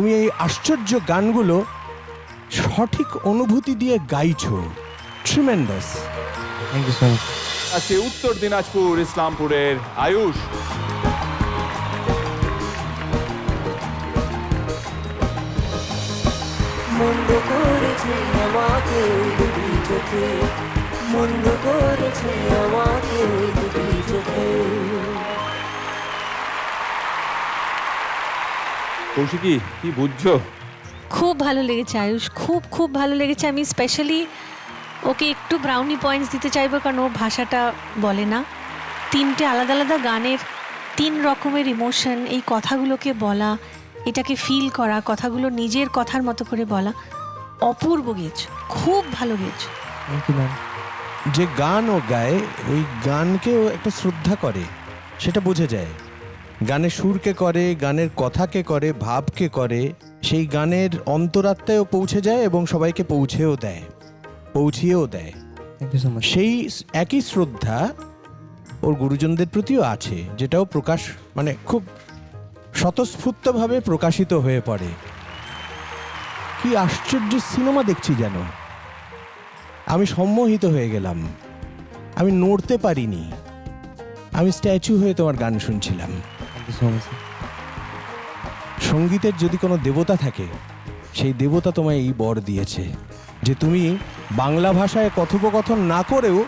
তুমি এই আশ্চর্য গানগুলো সঠিক অনুভূতি দিয়ে গাইছো। Tremendous. Thank you so much. আছে উত্তর দিনাজপুর ইসলামপুরের আয়ুষ। মন্দ করেছে আমাকে দুটি চোখে, মন্দ করেছে আমাকে দুটি চোখে। কৌশিকী, কি বুঝছো? খুব ভালো লেগেছে আয়ুষ, খুব খুব ভালো লেগেছে। আমি স্পেশালি ওকে একটু ব্রাউনি পয়েন্টস দিতে চাইবো, কারণ ও ভাষাটা বলে না। তিনটে আলাদা আলাদা গানের তিন রকমের ইমোশন, এই কথাগুলোকে বলা, এটাকে ফিল করা, কথাগুলো নিজের কথার মতো করে বলা, অপূর্ব গেয়েছো, খুব ভালো গেয়েছো। Thank you ma'am. যে গান ও গায় ওই গানকে ও একটা শ্রদ্ধা করে, সেটা বোঝা যায়। গানের সুরকে করে, গানের কথাকে করে, ভাবকে করে, সেই গানের অন্তরাত্মায়ও পৌঁছে যায় এবং সবাইকে পৌঁছিয়েও দেয়। Thank you so much. সেই একই শ্রদ্ধা ওর গুরুজনদের প্রতিও আছে, যেটাও প্রকাশ মানে খুব স্বতঃস্ফূর্তভাবে প্রকাশিত হয়ে পড়ে। কি আশ্চর্য সিনেমা দেখছি যেন। আমি সম্মোহিত হয়ে গেলাম, আমি নড়তে পারিনি, আমি স্ট্যাচু হয়ে তোমার গান শুনছিলাম। Thank you so much. সঙ্গীতের যদি কোনো দেবতা থাকে, সেই দেবতা তোমায় এই বর দিয়েছে যে তুমি বাংলা ভাষায় কথোপকথন না করেও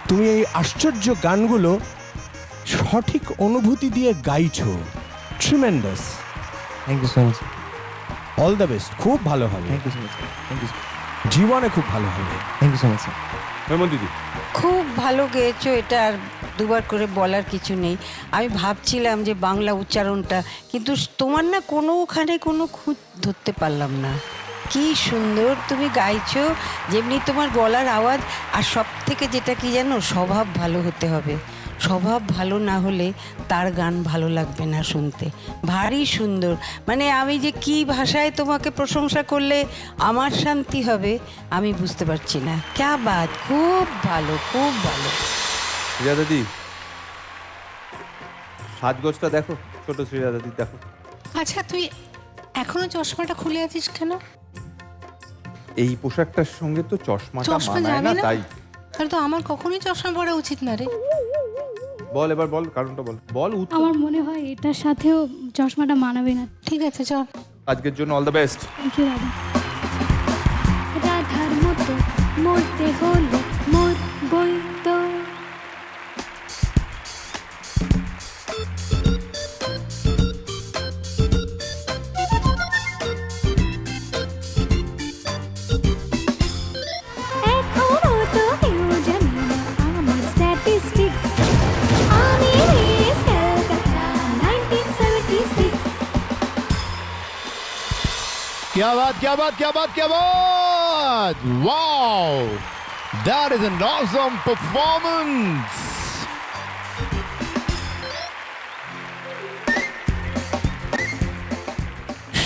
তুমি এই আশ্চর্য গানগুলো সঠিক অনুভূতি দিয়ে গাইছো। Tremendous. Thank you so much. All the best. খুব ভালো হবে, thank you so much. Thank you. জীবনে খুব ভালো হবে। Thank you so much. Hemanta দিদি, খুব ভালো গেয়েছো, এটা আর দুবার করে বলার কিছু নেই। আমি ভাবছিলাম যে বাংলা উচ্চারণটা, কিন্তু তোমার না কোনোখানে কোনো খুঁত ধরতে পারলাম না। কি সুন্দর তুমি গাইছো, যেমনি তোমার গলার আওয়াজ। আর সব থেকে যেটা কি জানো, স্বভাব ভালো হতে হবে। স্বভাব ভালো না হলে তার গান ভালো লাগবে না শুনতে। ভারী সুন্দর, মানে আমি যে কি ভাষায় তোমাকে প্রশংসা করলে আমার শান্তি হবে আমি বুঝতে পারছি না। ক্যা বাত, খুব ভালো, খুব ভালো। শ্রীজা দিদি, সাজগোজটা দেখো, ছোট শ্রীজা দিদি দেখো। আচ্ছা, তুই এখনো চশমাটা খুলে আছিস কেন? এই পোশাকটার সঙ্গে তো চশমাটা চশমা মানায় যাবে না, না? তাই। তাহলে তো আমার কখনোই চশমা পরা উচিত না রে। বল এবার, বল কারণটা বল, বল উত্তর। আমার মনে হয় এটার সাথেও চশমাটা মানাবে না। ঠিক আছে, চল। আজকের জন্য all the best. Thank you দাদা। রাধার মতো মরতে হলো মোর বই তো। এখনো তো কেউ জানে না আমার statistics। আমি মিস ক্যালকাটা 1976। क्या बात, क्या बात, क्या बात, क्या बात! Wow! That is an awesome performance!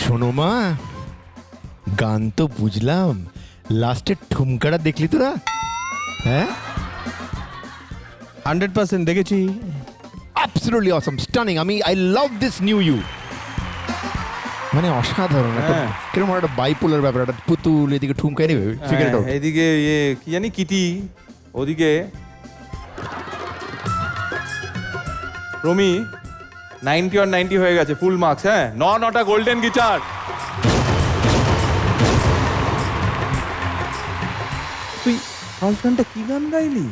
শোনো মা, গান তো বুঝলাম, লাস্টের ঠুমকাটা দেখলি তোরা? হ্যাঁ, 100% দেখেছি। absolutely awesome, stunning. I mean, I love this new you. মানে অসাধারণ, একটা হ্যাঁ। কিরকম একটা বাইপোলার ব্যাপার, একটা পুতুল এদিকে ঠুমকাই নেবে, ফিগার ইট আউট। এদিকে ইয়ে কি জানি কিটি, ওদিকে রমি 90 আর 90 হয়ে গেছে, ফুল মার্কস। হ্যাঁ, নটা গোল্ডেন গিটার। তুই ফার্স্ট গানটা কি গান গাইলি?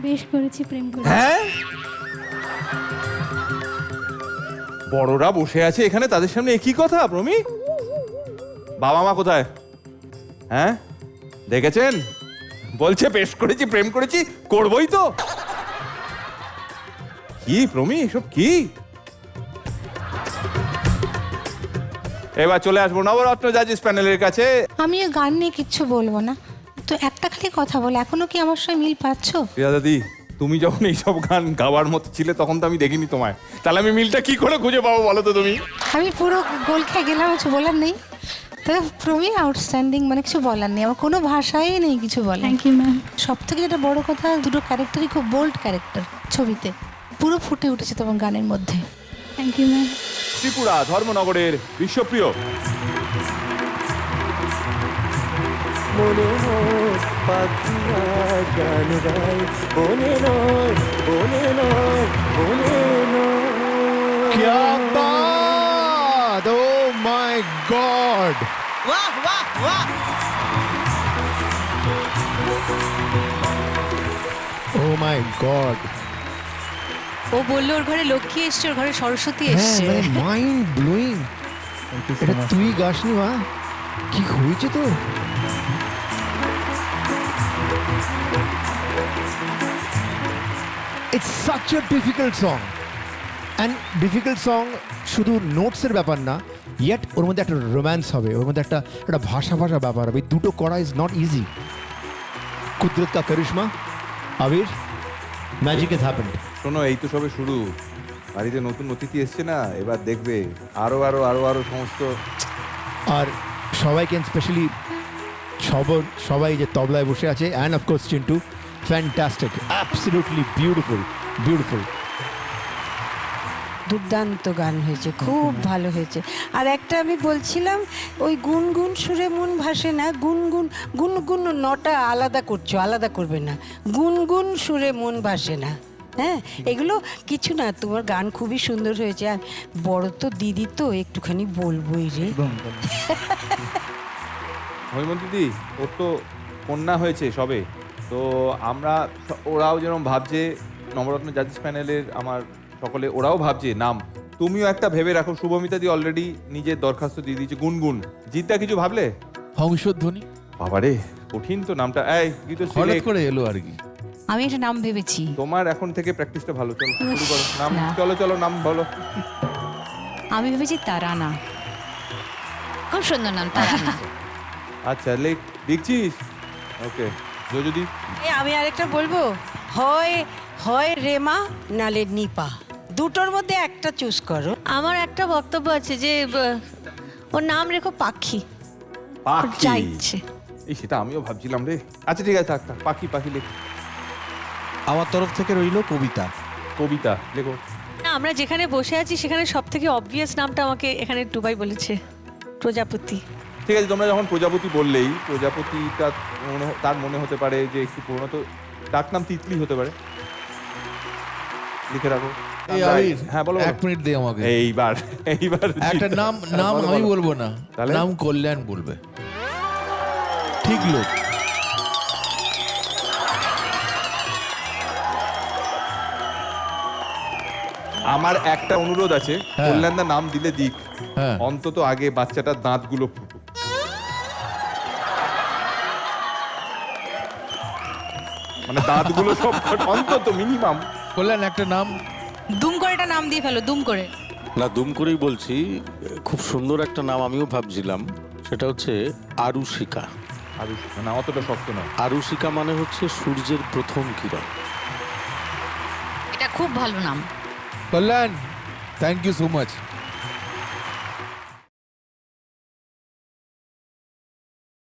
বেশ করেছি প্রেম করে। হ্যাঁ, বড়রা বসে আছে এখানে, তাদের সামনে একই কথা। প্রমি, বাবা মা কোথায়? হ্যাঁ, দেখেছেন? বলছে বেশ করেছি, প্রেম করেছি, করবই তো। কি প্রমি, এসব কি? এবার চলে আসবো নবরত্ন জাজিস প্যানেলের কাছে। আমি এ গান নিয়ে কিচ্ছু বলবো না, তো একটা খালি কথা বল, এখনো কি আমার সঙ্গে মিল পাচ্ছ? প্রিয়া দাদি, তুমি যখন এইসব গান গাওয়ার মতো ছিলে তখন তো আমি দেখিনি তোমায়, তাহলে আমি মিলটা কি করে খুঁজে পাবো বলো তো তুমি? আমি পুরো গোল খেয়ে গেলাম, কিছু বলার নেই। তবে প্রমি আউটস্ট্যান্ডিং, মানে কিছু বলার নেই, আমার কোনো ভাষাই নেই কিছু বলার। Thank you ma'am. সব থেকে যেটা বড় কথা, দুটো ক্যারেক্টারই খুব বোল্ড ক্যারেক্টার ছবিতে, পুরো ফুটে উঠেছে তোমার গানের মধ্যে। Thank you ma'am. ত্রিপুরা ধর্মনগরের বিশ্বপ্রিয় মনে হয় পাখিরা গান গায়, বনে নয় বনে নয় বনে নয়। क्या बात! Oh my God! Oh my God! ও বললো ওর ঘরে লক্ষ্মী এসছে, ওর ঘরে সরস্বতী হ্যাঁ এসছে। মানে mind blowing. Thank you so এটা মাচ। তুই গাসনি মা? কি হয়েছে তো? It's such a difficult song. And difficult song শুধু নোটসের ব্যাপার না, yet ওর মধ্যে একটা রোম্যান্স হবে, ওর মধ্যে একটা ভাষা ব্যাপার হবে। এই দুটো করা ইজ নট ইজি। কুদরত কা করিশ্মা, আবির, ম্যাজিক হ্যাজ হ্যাপেন্ড। শোনো, এই তো সবে শুরু। বাড়িতে নতুন অতিথি এসছে না, এবার দেখবে আরো আরো আরো আরো সমস্ত। আর সবাইকে স্পেশালি সবাই যে তবলায় বসে আছে, and of course Chintu, fantastic, absolutely beautiful beautiful. দুর্দান্ত গান হয়েছে, খুব ভালো হয়েছে। আর একটা আমি বলছিলাম, ওই গুনগুন সুরে মন ভাসে না, গুনগুন গুনগুন নটা আলাদা করছো, আলাদা করবে না, গুনগুন সুরে মন ভাসে না। হ্যাঁ, এগুলো কিছু না, তোমার গান খুবই সুন্দর হয়েছে। আর বড় তো দিদি তো একটুখানি বলবোই রে। হৈমন্তী দি, ওর তো কন্যা হয়েছে সবে, তো আমরা ওরাও যেরকম ভাবছে, নবরত্ন জাজিস প্যানেলের আমার সকলে ওরাও ভাবছে নাম। তুমিও একটা ভেবে রাখো। শুভমিতা দি অলরেডি নিজের দরখাস্ত দিয়ে দিয়েছে, গুনগুন। জিদ্দা কিছু ভাবলে? হংসধ্বনি। বাবারে, কঠিন তো নামটা। এই গীতশ্রী হঠাৎ লেখ। করে এলো আর কি। আমি একটা নাম ভেবেছি। তোমার এখন থেকে প্র্যাকটিসটা ভালো। চলো শুরু করো। নাম চলো চলো, নাম বলো। আমি ভেবেছি তারানা। খুব সুন্দর নাম, তারানা। আচ্ছা লেখ, দেখছিস? ওকে, যদি আমি আরেকটা বলবো, হয় হয় রেমা নালে নিপা, দুটোর মধ্যে একটা চুজ করো। আমার একটা বক্তব্য আছে যে ওর নাম রেখো পাখি। পাখি। যা ইচ্ছে। এই সেটা আমিও ভাবছিলাম রে। আচ্ছা ঠিক আছে, থাক থাক, পাখি পাখি লেখ। আমার তরফ থেকে রইল কবিতা। কবিতা লেখো। না, আমরা যেখানে বসে আছি সেখানে সব থেকে অবভিয়াস নামটা আমাকে এখানে টুবাই বলেছে, প্রজাপতি। ঠিক আছে, তোমরা যখন প্রজাপতি বললেই, প্রজাপতিটা তার মনে হতে পারে যে একটু পুরোনো, তো ডাক নাম তিতলি হতে পারে। লিখে রাখো। এই আবির, হ্যাঁ বলো। 1 মিনিট দে আমাকে। এইবার একটা নাম বলো, আমি বলো। বলবো না, তাহলে? নাম কল্যাণ বলবে। ঠিক লোক। আমার একটা অনুরোধ আছে, হ্যাঁ। কল্যাণদা নাম দিলে দিক, হ্যাঁ। অন্তত আগে বাচ্চাটার দাঁতগুলো ফুটুক। মানে দাঁতগুলো সব অন্তত মিনিমাম। কল্যাণ একটা নাম। দুম করে একটা নাম দিয়ে ফেলো, দুম করে। না, দুম করেই বলছি, খুব সুন্দর একটা নাম আমিও ভাবছিলাম, সেটা হচ্ছে আরুষিকা। না, অতটা শক্ত নয়। আরুষিকা মানে হচ্ছে সূর্যের প্রথম কিরণ। এটা খুব ভালো নাম। কল্যাণ, থ্যাংক ইউ সো মাচ।